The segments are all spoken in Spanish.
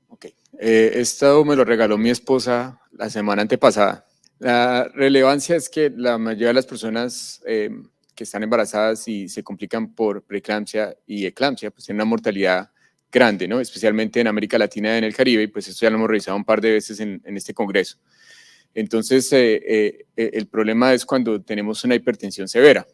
Ok. Esto me lo regaló mi esposa la semana antepasada. La relevancia es que la mayoría de las personas que están embarazadas y se complican por preeclampsia y eclampsia, pues tienen una mortalidad grande, ¿no? Especialmente en América Latina y en el Caribe, y pues esto ya lo hemos revisado un par de veces en este congreso. Entonces, el problema es cuando tenemos una hipertensión severa.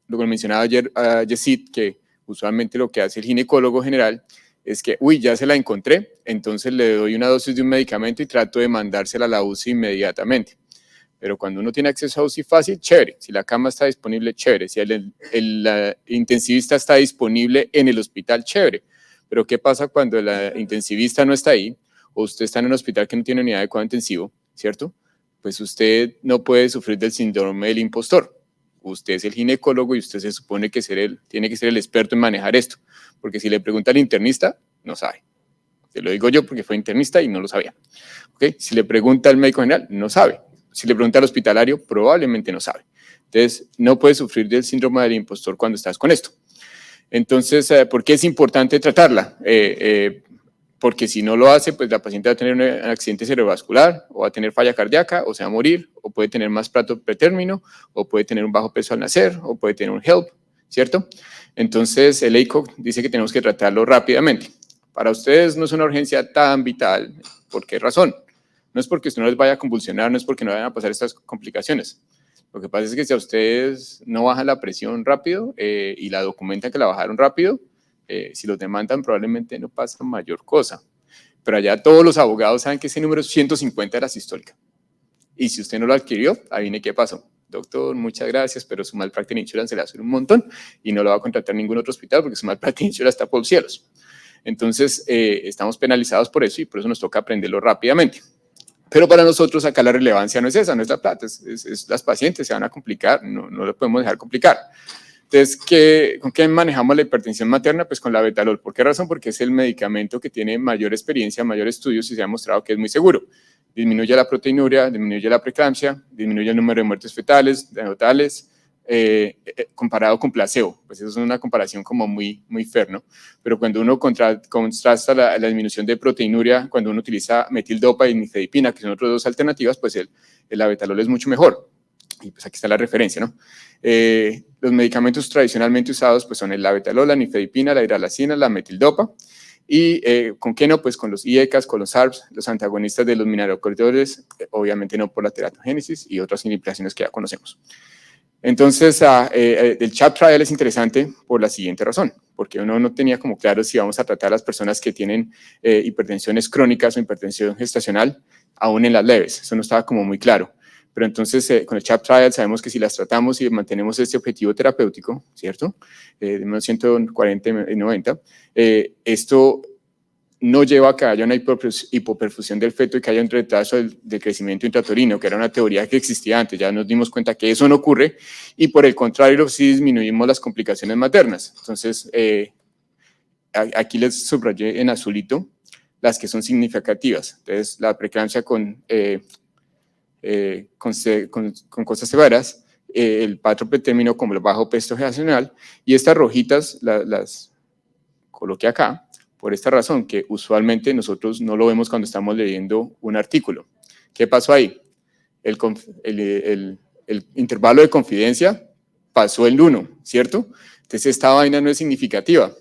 Lo que mencionaba ayer a Yesid, que usualmente lo que hace el ginecólogo general es que, uy, ya se la encontré, entonces le doy una dosis de un medicamento y trato de mandársela a la UCI inmediatamente. Pero cuando uno tiene acceso a UCI fácil, chévere. Si la cama está disponible, chévere. Si el intensivista está disponible en el hospital, chévere. Pero ¿qué pasa cuando la intensivista no está ahí o usted está en un hospital que no tiene unidad de cuidado intensivo, ¿cierto? Pues usted no puede sufrir del síndrome del impostor. Usted es el ginecólogo y usted se supone que tiene que ser el experto en manejar esto. Porque si le pregunta al internista, no sabe. Te lo digo yo porque fue internista y no lo sabía. ¿Okay? Si le pregunta al médico general, no sabe. Si le pregunta al hospitalario, probablemente no sabe. Entonces, no puedes sufrir del síndrome del impostor cuando estás con esto. Entonces, ¿por qué es importante tratarla? Porque si no lo hace, pues la paciente va a tener un accidente cerebrovascular, o va a tener falla cardíaca, o se va a morir, o puede tener más parto pretérmino, o puede tener un bajo peso al nacer, o puede tener un HELP, ¿cierto? Entonces, el ACOG dice que tenemos que tratarlo rápidamente. Para ustedes no es una urgencia tan vital. ¿Por qué razón? No es porque usted no les vaya a convulsionar, no es porque no vayan a pasar estas complicaciones. Lo que pasa es que si a ustedes no bajan la presión rápido y la documentan que la bajaron rápido, si los demandan probablemente no pasa mayor cosa. Pero allá todos los abogados saben que ese número 150 era sistólica. Y si usted no lo adquirió, adivine qué pasó. Doctor, muchas gracias, pero su malpractice insurance se le hace un montón y no lo va a contratar ningún otro hospital porque su malpractice insurance está por los cielos. Entonces, estamos penalizados por eso y por eso nos toca aprenderlo rápidamente. Pero para nosotros acá la relevancia no es esa, no es la plata, es las pacientes se van a complicar, no lo podemos dejar complicar. Entonces, ¿con qué manejamos la hipertensión materna? Pues con la betalol. ¿Por qué razón? Porque es el medicamento que tiene mayor experiencia, mayor estudios y se ha mostrado que es muy seguro. Disminuye la proteinuria, disminuye la preeclampsia, disminuye el número de muertes fetales, neonatales, comparado con placebo. Pues eso es una comparación como muy fair, ¿no? Pero cuando uno contrasta la disminución de proteinuria, cuando uno utiliza metildopa y nifedipina, que son otras dos alternativas, pues el abetalol es mucho mejor. Y pues aquí está la referencia, ¿no? Los medicamentos tradicionalmente usados pues son el abetalol, la nifedipina, la hidralazina, la metildopa. ¿Y con qué no? Pues con los IECAs, con los ARBs, los antagonistas de los mineralocorticoides, obviamente no por la teratogénesis y otras inhibiciones que ya conocemos. Entonces, el CHAP trial es interesante por la siguiente razón, porque uno no tenía como claro si vamos a tratar a las personas que tienen hipertensiones crónicas o hipertensión gestacional, aún en las leves, eso no estaba como muy claro. Pero entonces, con el CHAP trial sabemos que si las tratamos y mantenemos este objetivo terapéutico, ¿cierto? De unos 140 y 90, esto no lleva a que haya una hipoperfusión del feto y que haya un retraso del crecimiento intrauterino, que era una teoría que existía antes. Ya nos dimos cuenta que eso no ocurre y por el contrario sí disminuimos las complicaciones maternas. Entonces, aquí les subrayé en azulito las que son significativas. Entonces, la preeclampsia con cosas severas, el parto pretérmino como el bajo peso gestacional, y estas rojitas las coloqué acá, por esta razón, que usualmente nosotros no lo vemos cuando estamos leyendo un artículo. ¿Qué pasó ahí? El intervalo de confidencia pasó el 1, ¿cierto? Entonces esta vaina no es significativa.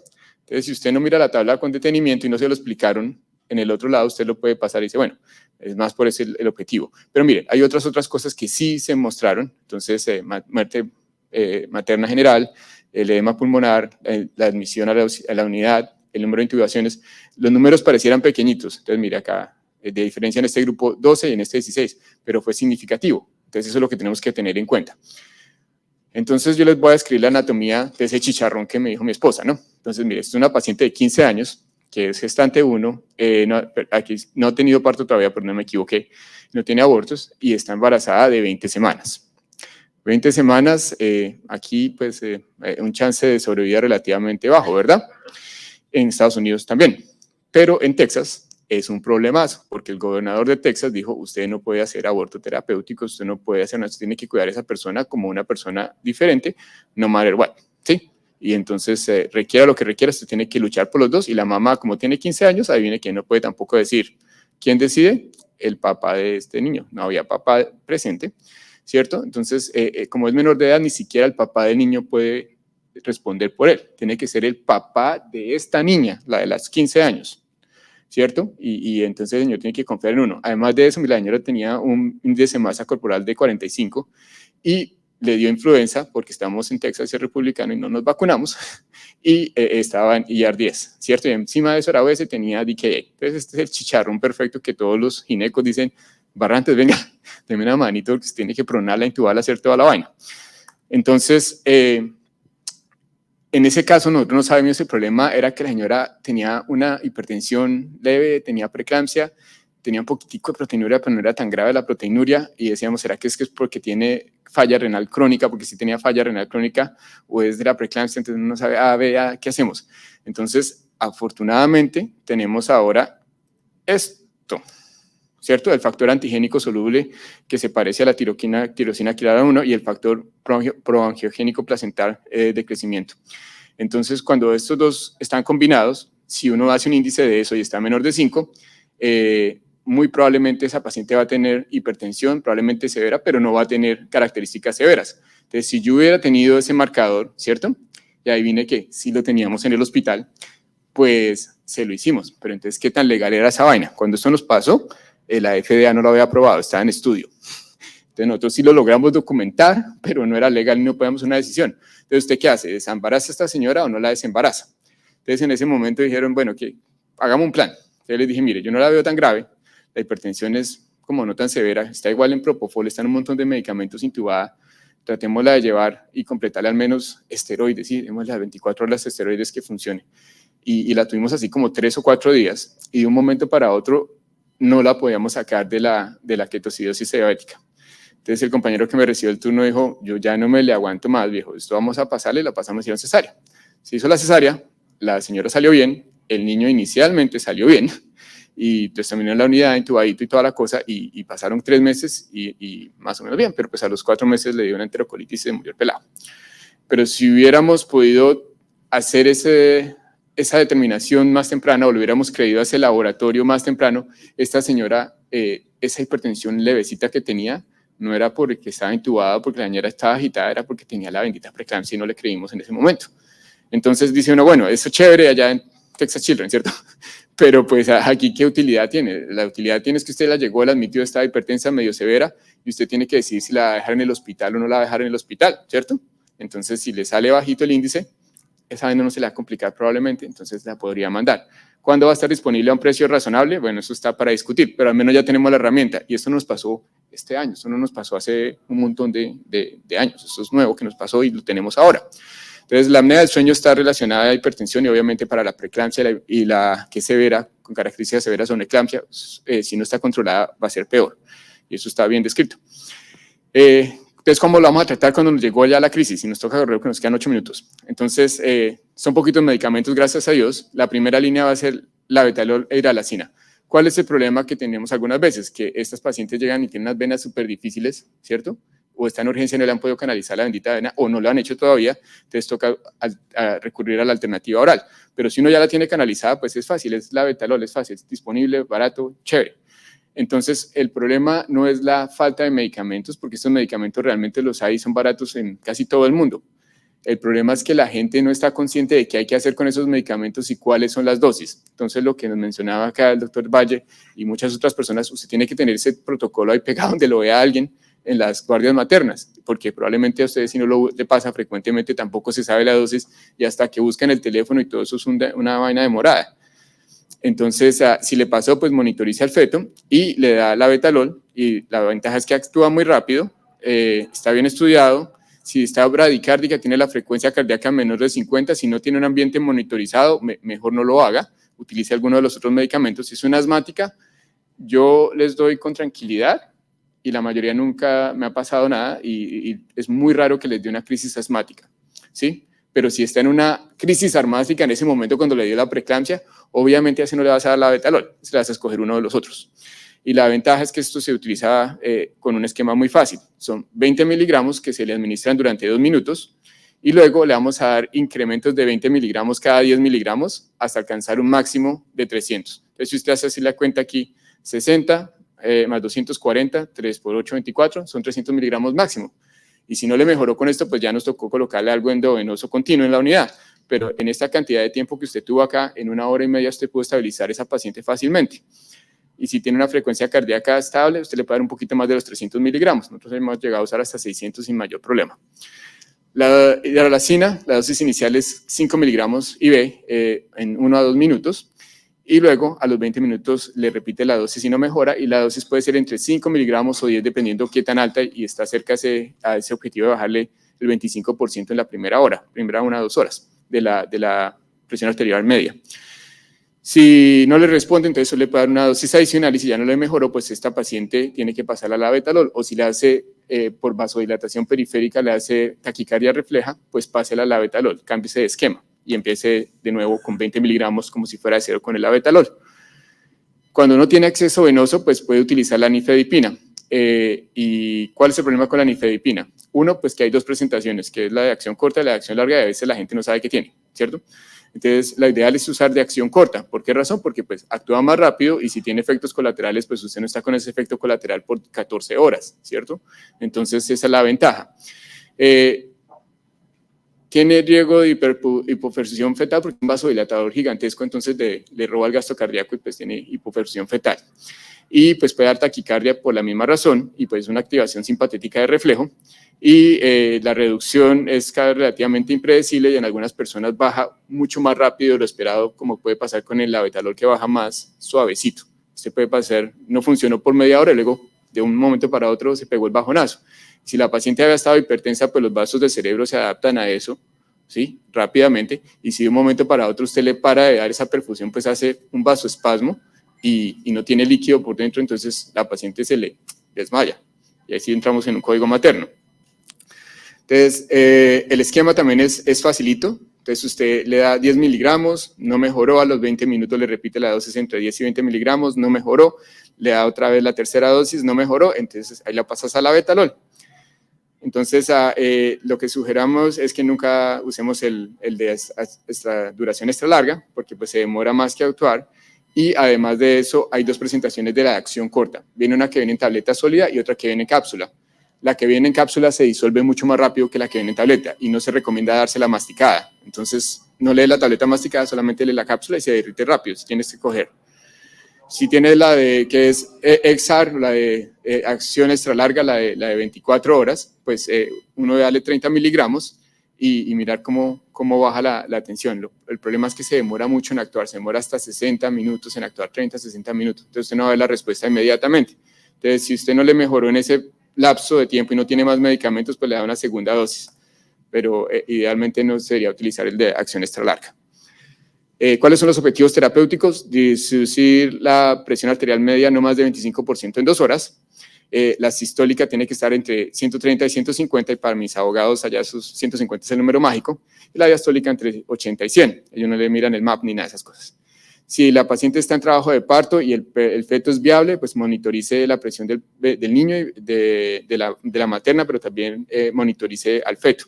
Entonces si usted no mira la tabla con detenimiento y no se lo explicaron en el otro lado, usted lo puede pasar y dice, bueno, es más por ese el objetivo. Pero mire, hay otras cosas que sí se mostraron. Entonces, muerte materna general, el edema pulmonar, la admisión a la unidad, el número de intubaciones, los números parecieran pequeñitos. Entonces, mire acá, de diferencia en este grupo 12 y en este 16, pero fue significativo. Entonces, eso es lo que tenemos que tener en cuenta. Entonces, yo les voy a describir la anatomía de ese chicharrón que me dijo mi esposa, ¿no? Entonces, mire, esta es una paciente de 15 años, que es gestante 1, aquí no ha tenido parto todavía, pero no me equivoqué, no tiene abortos y está embarazada de 20 semanas. 20 semanas, aquí pues un chance de sobrevida relativamente bajo, ¿verdad? En Estados Unidos también, pero en Texas es un problemazo, porque el gobernador de Texas dijo, usted no puede hacer aborto terapéutico, usted no puede hacer nada, usted tiene que cuidar a esa persona como una persona diferente, no matter what, ¿sí? y entonces requiera lo que requiera, usted tiene que luchar por los dos, y la mamá, como tiene 15 años, adivine que no puede tampoco decir. ¿Quién decide? El papá de este niño. No había papá presente, ¿cierto? Entonces, como es menor de edad, ni siquiera el papá del niño puede responder por él. Tiene que ser el papá de esta niña, la de los 15 años, ¿cierto? Y entonces el señor tiene que confiar en uno. Además de eso, la señora tenía un índice de masa corporal de 45 y le dio influenza porque estamos en Texas y es republicano y no nos vacunamos, y estaba en IR10, ¿cierto? Y encima de eso era obesa y tenía DKA. Entonces este es el chicharrón perfecto que todos los ginecos dicen: Barrantes, venga, deme una manito porque se tiene que pronarla, intubarla, hacer toda la vaina. Entonces, en ese caso nosotros no sabíamos, el problema era que la señora tenía una hipertensión leve, tenía preeclampsia, tenía un poquitico de proteinuria, pero no era tan grave la proteinuria, y decíamos, ¿será que es porque tiene falla renal crónica? Porque si tenía falla renal crónica o es de la preeclampsia, entonces uno no sabe, ¿qué hacemos? Entonces, afortunadamente, tenemos ahora esto, ¿cierto? El factor antigénico soluble que se parece a la tirosina quilara 1 y el factor proangiogénico placental de crecimiento. Entonces, cuando estos dos están combinados, si uno hace un índice de eso y está menor de 5, muy probablemente esa paciente va a tener hipertensión, probablemente severa, pero no va a tener características severas. Entonces, si yo hubiera tenido ese marcador, ¿cierto? Y adivine que sí lo teníamos en el hospital, pues se lo hicimos. Pero entonces, ¿qué tan legal era esa vaina? Cuando esto nos pasó, la FDA no lo había aprobado, estaba en estudio. Entonces, nosotros sí lo logramos documentar, pero no era legal y no podíamos una decisión. Entonces, ¿usted qué hace? ¿Desembaraza a esta señora o no la desembaraza? Entonces, en ese momento dijeron, bueno, que hagamos un plan. Entonces les dije, mire, yo no la veo tan grave, la hipertensión es como no tan severa, está igual en propofol, está en un montón de medicamentos intubada, tratémosla de llevar y completarle al menos esteroides, sí, démosle a 24 horas esteroides que funcione. Y la tuvimos así como 3 o 4 días, y de un momento para otro no la podíamos sacar de la ketocidosis diabética. Entonces el compañero que me recibió el turno dijo, yo ya no me le aguanto más, viejo, esto vamos a pasarle, la pasamos a ir a cesárea. Se hizo la cesárea, la señora salió bien, el niño inicialmente salió bien, y pues terminó en la unidad, intubadito y toda la cosa, y pasaron 3 meses y más o menos bien, pero pues a los 4 meses le dio una enterocolitis y se murió el pelado. Pero si hubiéramos podido hacer esa determinación más temprana, o lo hubiéramos creído a ese laboratorio más temprano, esta señora, esa hipertensión levecita que tenía, no era porque estaba intubada, porque la señora estaba agitada, era porque tenía la bendita preeclampsia y no le creímos en ese momento. Entonces dice uno, bueno, eso es chévere allá en Texas Children, ¿cierto? Pero pues aquí, ¿qué utilidad tiene? La utilidad tiene es que usted la llegó, la admitió, esta hipertensa medio severa, y usted tiene que decidir si la va a dejar en el hospital o no la va a dejar en el hospital, ¿cierto? Entonces, si le sale bajito el índice, esa vaina no se le va a complicar probablemente, entonces la podría mandar. ¿Cuándo va a estar disponible a un precio razonable? Bueno, eso está para discutir, pero al menos ya tenemos la herramienta, y esto nos pasó este año, esto no nos pasó hace un montón de años, esto es nuevo que nos pasó y lo tenemos ahora. Entonces, la apnea del sueño está relacionada a la hipertensión y obviamente para la preeclampsia y la que es severa, con características severas son eclampsia, si no está controlada va a ser peor, y eso está bien descrito. Entonces, ¿cómo lo vamos a tratar cuando nos llegó ya la crisis? Y nos toca correr, que nos quedan 8 minutos. Entonces, son poquitos medicamentos, gracias a Dios. La primera línea va a ser la betalol e hidralazina. ¿Cuál es el problema que tenemos algunas veces? Que estas pacientes llegan y tienen unas venas súper difíciles, ¿cierto? O está en urgencia y no le han podido canalizar la bendita vena, o no lo han hecho todavía, entonces toca recurrir a la alternativa oral. Pero si uno ya la tiene canalizada, pues es fácil, es la betalol, es fácil, es disponible, barato, chévere. Entonces, el problema no es la falta de medicamentos, porque estos medicamentos realmente los hay y son baratos en casi todo el mundo. El problema es que la gente no está consciente de qué hay que hacer con esos medicamentos y cuáles son las dosis. Entonces, lo que nos mencionaba acá el doctor Valle y muchas otras personas, usted tiene que tener ese protocolo ahí pegado donde lo vea alguien en las guardias maternas, porque probablemente a ustedes, si no le pasa frecuentemente, tampoco se sabe la dosis y hasta que buscan el teléfono y todo eso es una vaina demorada. Entonces, si le pasó, pues monitoriza al feto y le da la betalol, y la ventaja es que actúa muy rápido, está bien estudiado. Si está bradicárdica, tiene la frecuencia cardíaca menor de 50, si no tiene un ambiente monitorizado, mejor no lo haga, utilice alguno de los otros medicamentos. Si es una asmática, yo les doy con tranquilidad, y la mayoría nunca me ha pasado nada, y es muy raro que les dé una crisis asmática, ¿sí? Pero si está en una crisis asmática en ese momento cuando le dio la preeclampsia, obviamente a ese no le vas a dar la betalol, se le vas a escoger uno de los otros. Y la ventaja es que esto se utiliza con un esquema muy fácil. Son 20 miligramos que se le administran durante 2 minutos, y luego le vamos a dar incrementos de 20 miligramos cada 10 miligramos hasta alcanzar un máximo de 300. Entonces, si usted hace así la cuenta aquí, 60 más 240, 3 por 8, 24, son 300 miligramos máximo. Y si no le mejoró con esto, pues ya nos tocó colocarle algo endovenoso continuo en la unidad. Pero en esta cantidad de tiempo que usted tuvo acá, en 1 hora y media, usted pudo estabilizar a esa paciente fácilmente. Y si tiene una frecuencia cardíaca estable, usted le puede dar un poquito más de los 300 miligramos. Nosotros hemos llegado a usar hasta 600 sin mayor problema. La hidralazina, la dosis inicial es 5 miligramos IV en 1 a 2 minutos. Y luego a los 20 minutos le repite la dosis y no mejora, y la dosis puede ser entre 5 miligramos o 10 dependiendo qué tan alta y está cerca a ese objetivo de bajarle el 25% en la primera hora, primera 1 a 2 horas de la presión arterial media. Si no le responde, entonces le puede dar una dosis adicional, y si ya no le mejoró, pues esta paciente tiene que pasar a la betalol, o si le hace por vasodilatación periférica, le hace taquicardia refleja, pues pásela a la betalol, cámbiese de esquema y empiece de nuevo con 20 miligramos como si fuera de cero con el labetalol. Cuando no tiene acceso venoso, pues puede utilizar la nifedipina. ¿Y cuál es el problema con la nifedipina? Uno, pues que hay 2 presentaciones, que es la de acción corta y la de acción larga, y a veces la gente no sabe qué tiene, ¿cierto? Entonces, la ideal es usar de acción corta. ¿Por qué razón? Porque pues actúa más rápido, y si tiene efectos colaterales, pues usted no está con ese efecto colateral por 14 horas, ¿cierto? Entonces, esa es la ventaja. Tiene riesgo de hipoperfusión fetal porque es un vasodilatador gigantesco, entonces le roba el gasto cardíaco y pues tiene hipoperfusión fetal. Y pues puede dar taquicardia por la misma razón, y pues una activación simpatética de reflejo, y la reducción es relativamente impredecible, y en algunas personas baja mucho más rápido de lo esperado, como puede pasar con el labetalol, que baja más suavecito. Este puede pasar, no funcionó por media hora y luego de un momento para otro se pegó el bajonazo. Si la paciente había estado hipertensa, pues los vasos del cerebro se adaptan a eso, ¿sí? Rápidamente, y si de un momento para otro usted le para de dar esa perfusión, pues hace un vasoespasmo y no tiene líquido por dentro, entonces la paciente se le desmaya, y ahí sí entramos en un código materno. Entonces, el esquema también es facilito. Entonces, usted le da 10 miligramos, no mejoró, a los 20 minutos le repite la dosis entre 10 y 20 miligramos, no mejoró, le da otra vez la tercera dosis, no mejoró, entonces ahí la pasas a la betalol. Entonces, lo que sugeramos es que nunca usemos el de duración extra larga, porque pues se demora más que actuar, y además de eso hay 2 presentaciones de la acción corta. Viene una que viene en tableta sólida y otra que viene en cápsula. La que viene en cápsula se disuelve mucho más rápido que la que viene en tableta, y no se recomienda dársela masticada. Entonces, no lee la tableta masticada, solamente lee la cápsula y se derrite rápido, si tienes que coger. Si tienes la de, que es XR, la de acción extra larga, la de 24 horas, pues uno debe darle 30 miligramos y mirar cómo baja la tensión. El problema es que se demora mucho en actuar, se demora hasta 60 minutos en actuar, 30, 60 minutos. Entonces usted no va a ver la respuesta inmediatamente. Entonces, si usted no le mejoró en ese lapso de tiempo y no tiene más medicamentos, pues le da una segunda dosis. Pero idealmente no sería utilizar el de acción extra larga. ¿Cuáles son los objetivos terapéuticos? Reducir la presión arterial media no más de 25% en 2 horas. La sistólica tiene que estar entre 130 y 150, y para mis abogados allá esos 150 es el número mágico, y la diastólica entre 80 y 100. Ellos no le miran el MAP ni nada de esas cosas. Si la paciente está en trabajo de parto y el feto es viable, pues monitorice la presión del niño y de la materna, pero también monitorice al feto.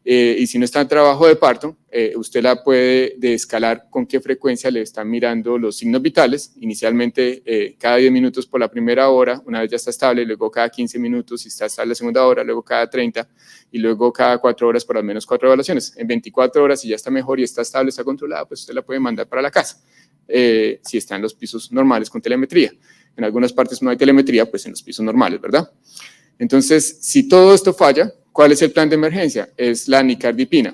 Y si no está en trabajo de parto, usted la puede escalar con qué frecuencia le están mirando los signos vitales. Inicialmente cada 10 minutos por la primera hora, una vez ya está estable, luego cada 15 minutos si está estable la segunda hora, luego cada 30, y luego cada 4 horas por al menos 4 evaluaciones. En 24 horas, si ya está mejor y está estable, está controlada, pues usted la puede mandar para la casa, si está en los pisos normales con telemetría. En algunas partes no hay telemetría, pues en los pisos normales, ¿verdad? Entonces, si todo esto falla, ¿cuál es el plan de emergencia? Es la nicardipina.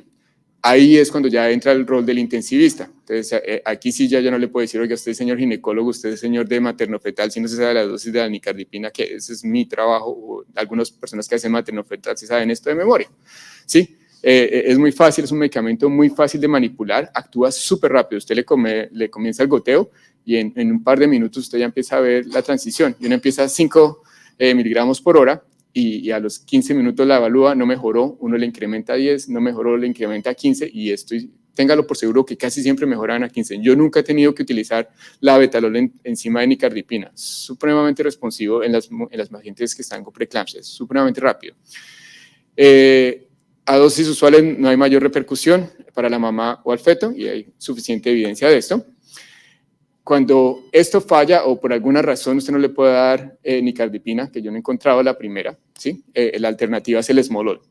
Ahí es cuando ya entra el rol del intensivista. Entonces, aquí sí ya no le puedo decir, oiga, usted es señor ginecólogo, usted es señor de materno-fetal, si no se sabe la dosis de la nicardipina, que ese es mi trabajo, o algunas personas que hacen materno-fetal se saben esto de memoria, ¿sí? Es muy fácil, es un medicamento muy fácil de manipular, actúa súper rápido, usted le comienza el goteo, y en un par de minutos usted ya empieza a ver la transición, y uno empieza a 5 miligramos por hora, y a los 15 minutos la evalúa, no mejoró, uno le incrementa a 10, no mejoró, le incrementa a 15, y esto, téngalo por seguro que casi siempre mejoran a 15. Yo nunca he tenido que utilizar la betalol encima de nicardipina, supremamente responsivo en las pacientes que están con preeclampsia, es supremamente rápido. A dosis usuales no hay mayor repercusión para la mamá o al feto y hay suficiente evidencia de esto. Cuando esto falla o por alguna razón usted no le puede dar nicardipina, que yo no he encontrado la primera, ¿sí? La alternativa es el esmolol.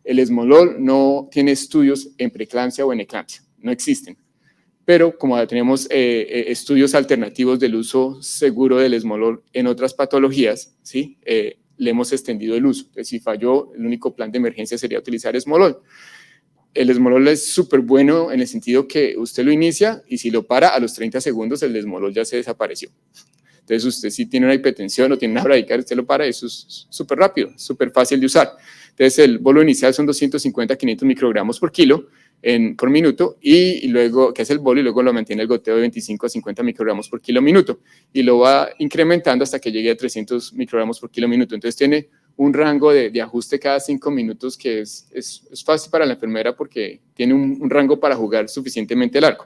El esmolol no tiene estudios en preeclampsia o en eclampsia, no existen. Pero como tenemos estudios alternativos del uso seguro del esmolol en otras patologías, ¿sí? Le hemos extendido el uso. Entonces, si falló, el único plan de emergencia sería utilizar esmolol. El esmolol es súper bueno en el sentido que usted lo inicia y si lo para a los 30 segundos, el esmolol ya se desapareció. Entonces, usted si tiene una hipertensión o tiene una bradicardia, usted lo para, eso es súper rápido, súper fácil de usar. Entonces, el bolo inicial son 250 a 500 microgramos por kilo por minuto y luego, que es el bolo, y luego lo mantiene el goteo de 25 a 50 microgramos por kilo minuto y lo va incrementando hasta que llegue a 300 microgramos por kilo minuto. Entonces, tiene un rango de ajuste cada 5 minutos que es fácil para la enfermera porque tiene un rango para jugar suficientemente largo.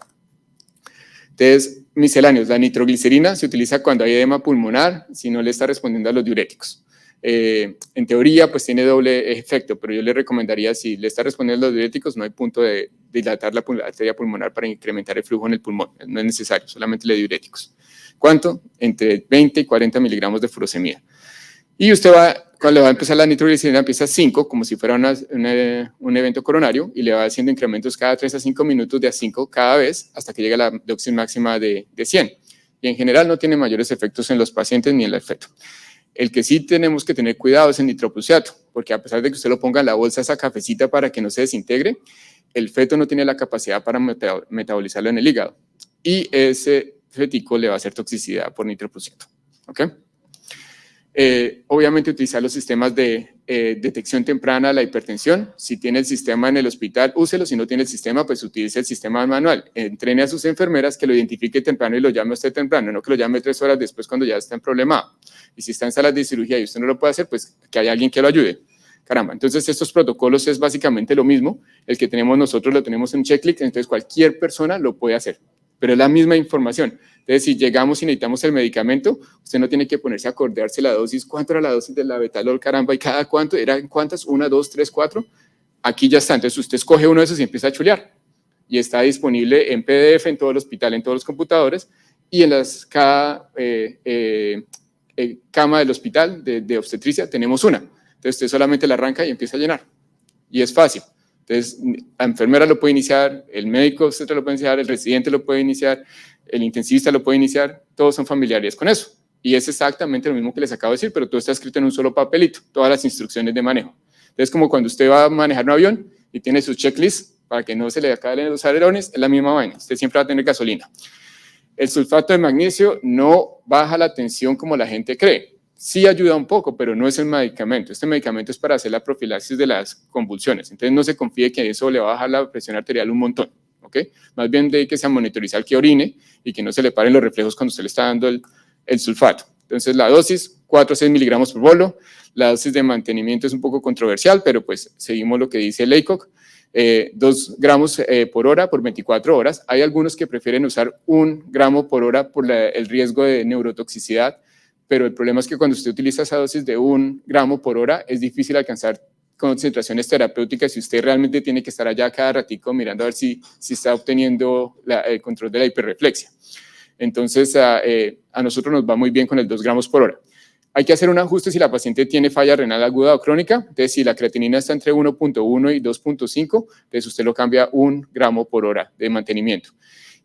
Entonces, misceláneos, la nitroglicerina se utiliza cuando hay edema pulmonar, si no le está respondiendo a los diuréticos. En teoría, pues tiene doble efecto, pero yo le recomendaría, si le está respondiendo a los diuréticos, no hay punto de dilatar la arteria pulmonar para incrementar el flujo en el pulmón, no es necesario, solamente le diuréticos. ¿Cuánto? Entre 20 y 40 miligramos de furosemida. Y usted cuando va a empezar la nitroglicerina, empieza a 5, como si fuera un evento coronario, y le va haciendo incrementos cada 3 a 5 minutos de a 5 cada vez, hasta que llega a la dosis máxima de 100. Y en general no tiene mayores efectos en los pacientes ni en el feto. El que sí tenemos que tener cuidado es el nitroprusiato, porque a pesar de que usted lo ponga en la bolsa, esa cafecita para que no se desintegre, el feto no tiene la capacidad para metabolizarlo en el hígado. Y ese fetico le va a hacer toxicidad por nitroprusiato. ¿Ok? Obviamente utilizar los sistemas de detección temprana de la hipertensión. Si tiene el sistema en el hospital, úselo. Si no tiene el sistema, pues utilice el sistema manual. Entrene a sus enfermeras que lo identifique temprano y lo llame a usted temprano, no que lo llame 3 horas después cuando ya está en problema. Y si está en salas de cirugía y usted no lo puede hacer, pues que haya alguien que lo ayude. Caramba, entonces estos protocolos es básicamente lo mismo. El que tenemos nosotros lo tenemos en checklist, entonces cualquier persona lo puede hacer, pero es la misma información. Entonces, si llegamos y necesitamos el medicamento, usted no tiene que ponerse a acordarse la dosis, cuánto era la dosis de la betalol, caramba, y cada cuánto, eran cuántas, 1, 2, 3, 4, aquí ya está. Entonces, usted escoge uno de esos y empieza a chulear. Y está disponible en PDF en todo el hospital, en todos los computadores, y en cada cama del hospital de obstetricia tenemos una. Entonces, usted solamente la arranca y empieza a llenar. Y es fácil. Entonces, la enfermera lo puede iniciar, el médico obstetra lo puede iniciar, el residente lo puede iniciar, el intensivista lo puede iniciar, todos son familiares con eso. Y es exactamente lo mismo que les acabo de decir, pero todo está escrito en un solo papelito, todas las instrucciones de manejo. Entonces, como cuando usted va a manejar un avión y tiene sus checklists para que no se le acaben los alerones, es la misma vaina, usted siempre va a tener gasolina. El sulfato de magnesio no baja la tensión como la gente cree. Sí ayuda un poco, pero no es el medicamento. Este medicamento es para hacer la profilaxis de las convulsiones. Entonces, no se confíe que eso le va a bajar la presión arterial un montón. ¿Okay? Más bien dedíquese a monitorizar que orine y que no se le paren los reflejos cuando usted le está dando el sulfato. Entonces, la dosis, 4 a 6 miligramos por bolo. La dosis de mantenimiento es un poco controversial, pero pues seguimos lo que dice el ACOG. 2 gramos por hora por 24 horas. Hay algunos que prefieren usar 1 gramo por hora por el riesgo de neurotoxicidad, pero el problema es que cuando usted utiliza esa dosis de 1 gramo por hora, es difícil alcanzar concentraciones terapéuticas si usted realmente tiene que estar allá cada ratico mirando a ver si está obteniendo el control de la hiperreflexia. Entonces, a nosotros nos va muy bien con el 2 gramos por hora. Hay que hacer un ajuste si la paciente tiene falla renal aguda o crónica. Entonces, si la creatinina está entre 1.1 y 2.5, entonces usted lo cambia 1 gramo por hora de mantenimiento.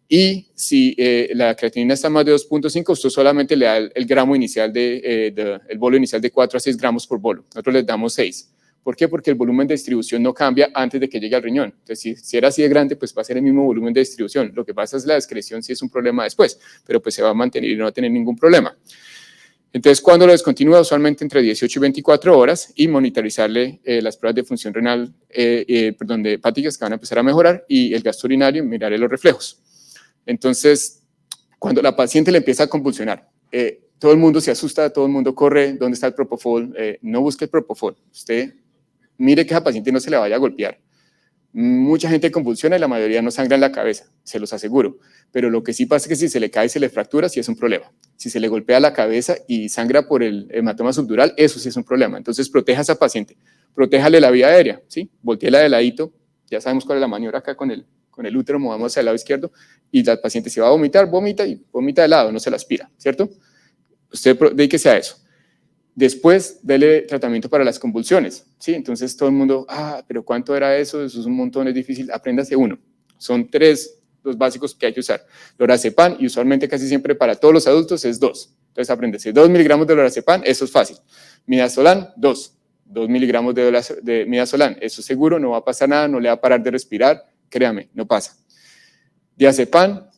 Y si la creatinina está más de 2.5, usted solamente le da el gramo inicial el bolo inicial de 4 a 6 gramos por bolo. Nosotros les damos 6. ¿Por qué? Porque el volumen de distribución no cambia antes de que llegue al riñón. Entonces, si era así de grande, pues va a ser el mismo volumen de distribución. Lo que pasa es la excreción si es un problema después, pero pues se va a mantener y no va a tener ningún problema. Entonces, cuando lo descontinúa, usualmente entre 18 y 24 horas y monitorizarle las pruebas de función renal, de hepáticas que van a empezar a mejorar y el gasto urinario, mirarle los reflejos. Entonces, cuando la paciente le empieza a convulsionar, todo el mundo se asusta, todo el mundo corre, ¿dónde está el propofol? No busque el propofol, usted mire que esa paciente no se le vaya a golpear. Mucha gente convulsiona y la mayoría no sangra en la cabeza, se los aseguro, pero lo que sí pasa es que si se le cae y se le fractura, sí es un problema. Si se le golpea la cabeza y sangra por el hematoma subdural, eso sí es un problema. Entonces, proteja a esa paciente, protéjale la vía aérea, ¿sí? Voltéela de ladito, ya sabemos cuál es la maniobra acá con el útero, movamos al lado izquierdo, y la paciente se va a vomitar, vomita y vomita de lado, no se la aspira, ¿cierto? Usted dedíquese a eso. Después, dele tratamiento para las convulsiones, ¿sí? Entonces todo el mundo, pero ¿cuánto era eso? Eso es un montón, es difícil, apréndase uno. Son 3 los básicos que hay que usar. Lorazepam, y usualmente casi siempre para todos los adultos es 2. Entonces apréndase 2 miligramos de lorazepam, eso es fácil. Midazolam, 2 miligramos de midazolam, eso seguro, no va a pasar nada, no le va a parar de respirar, créame, no pasa. Diazepam,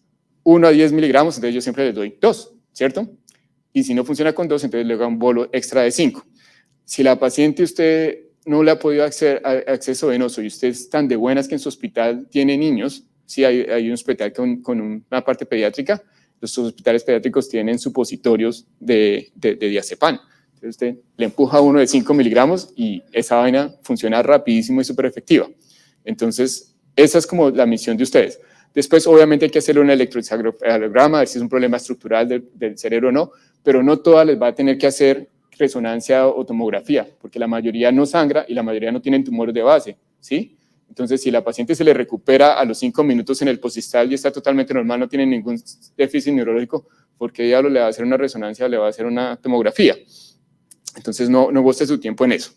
1 a 10 miligramos, entonces yo siempre les doy 2, ¿cierto? Y si no funciona con 2, entonces le hago un bolo extra de 5. Si la paciente usted no le ha podido acceso venoso y usted es tan de buenas que en su hospital tiene niños, sí hay un hospital con una parte pediátrica, los hospitales pediátricos tienen supositorios de diazepam. Entonces usted le empuja uno de 5 miligramos y esa vaina funciona rapidísimo y súper efectiva. Entonces, esa es como la misión de ustedes. Después, obviamente, hay que hacerle un electroencefalograma, a ver si es un problema estructural del cerebro o no, pero no todas les va a tener que hacer resonancia o tomografía, porque la mayoría no sangra y la mayoría no tienen tumores de base, ¿sí? Entonces, si la paciente se le recupera a los 5 minutos en el postistal y está totalmente normal, no tiene ningún déficit neurológico, ¿por qué diablo le va a hacer una resonancia o le va a hacer una tomografía? Entonces, no gaste su tiempo en eso.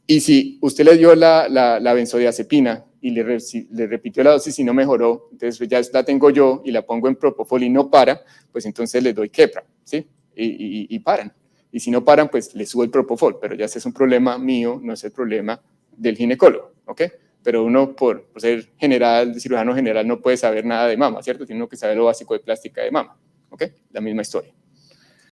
Y si usted le dio la benzodiazepina y le repitió la dosis y no mejoró, entonces ya la tengo yo y la pongo en propofol y no para, pues entonces le doy Keppra, ¿sí? Y paran. Y si no paran, pues le subo el propofol, pero ya ese es un problema mío, no es el problema del ginecólogo, ¿ok? Pero uno, por ser general, cirujano general, no puede saber nada de mama, ¿cierto? Tiene uno que saber lo básico de plástica de mama, ¿ok? La misma historia.